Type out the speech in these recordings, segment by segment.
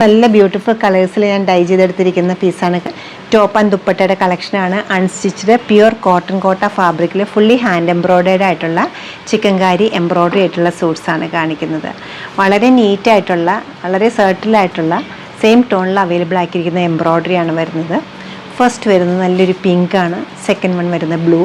നല്ല ബ്യൂട്ടിഫുൾ കളേഴ്സിൽ ഞാൻ ഡൈ ചെയ്തെടുത്തിരിക്കുന്ന പീസാണ്. ടോപ്പ് ആൻഡ് ദുപ്പട്ടയുടെ കളക്ഷനാണ്. അൺസ്റ്റിച്ച്ഡ് പ്യുവർ കോട്ടൺ കോട്ട ഫാബ്രിക്കിൽ ഫുള്ളി ഹാൻഡ് എംബ്രോയ്ഡേഡ് ആയിട്ടുള്ള ചിക്കൻകാരി എംബ്രോയ്ഡറി ആയിട്ടുള്ള സൂട്ട്സാണ് കാണിക്കുന്നത്. വളരെ നീറ്റായിട്ടുള്ള വളരെ സെർട്ടിലായിട്ടുള്ള സെയിം ടോണിൽ അവൈലബിൾ ആക്കിയിരിക്കുന്ന എംബ്രോയ്ഡറിയാണ് വരുന്നത്. ഫസ്റ്റ് വരുന്നത് നല്ലൊരു പിങ്കാണ്. സെക്കൻഡ് വൺ വരുന്നത് ബ്ലൂ.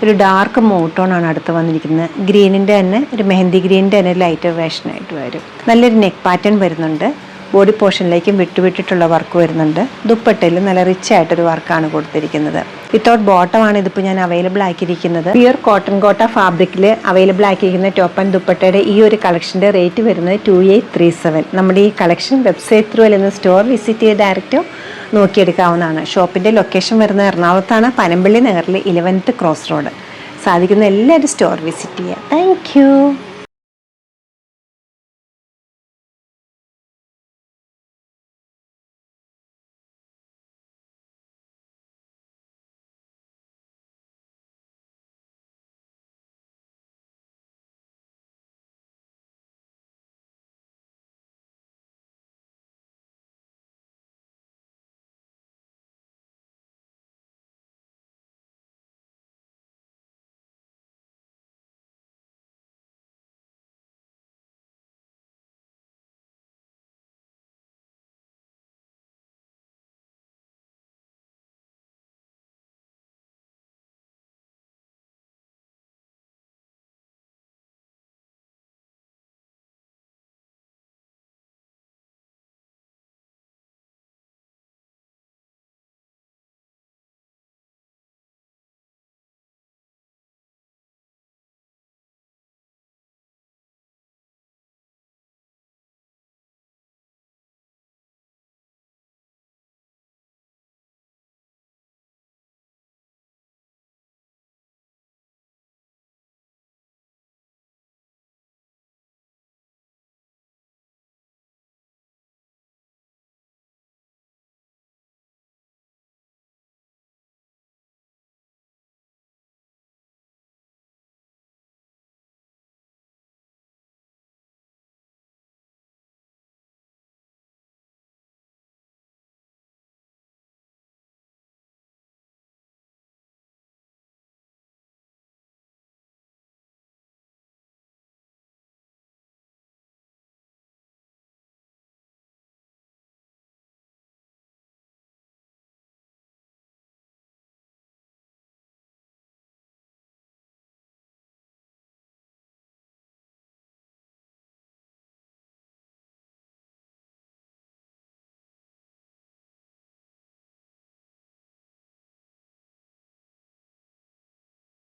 ഒരു ഡാർക്ക് മോട്ടോണാണ് അടുത്ത് വന്നിരിക്കുന്നത്. ഗ്രീനിൻ്റെ തന്നെ ഒരു മെഹന്തി ഗ്രീനിൻ്റെ തന്നെ ലൈറ്റർ വേഷനായിട്ട് വരും. നല്ലൊരു നെക്ക് പാറ്റേൺ വരുന്നുണ്ട്. ബോഡി പോർഷനിലേക്കും വിട്ടുവിട്ടിട്ടുള്ള വർക്ക് വരുന്നുണ്ട്. ദുപ്പട്ടയിൽ നല്ല റിച്ച് ആയിട്ടൊരു വർക്കാണ് കൊടുത്തിരിക്കുന്നത്. വിത്തൗട്ട് ബോട്ടമാണ് ഇതിപ്പോൾ ഞാൻ അവൈലബിൾ ആക്കിയിരിക്കുന്നത്. പ്യുർ കോട്ടൺ കോട്ട ഫാബ്രിക്കിൽ അവൈലബിൾ ആക്കിയിരിക്കുന്ന ടോപ്പ് ആൻഡ് ദുപ്പട്ടയുടെ ഈ ഒരു കളക്ഷൻ്റെ റേറ്റ് വരുന്നത് 2837. നമ്മുടെ ഈ കളക്ഷൻ വെബ്സൈറ്റ് ത്രൂ അല്ലെങ്കിൽ സ്റ്റോർ വിസിറ്റ് ചെയ്ത് ഡയറക്റ്റോ നോക്കിയെടുക്കാവുന്നതാണ്. ഷോപ്പിൻ്റെ ലൊക്കേഷൻ വരുന്നത് എറണാകുളത്താണ്, പനമ്പള്ളി നഗറിൽ 11th ക്രോസ് റോഡ്. സാധിക്കുന്ന എല്ലാവരും സ്റ്റോർ വിസിറ്റ് ചെയ്യുക. താങ്ക്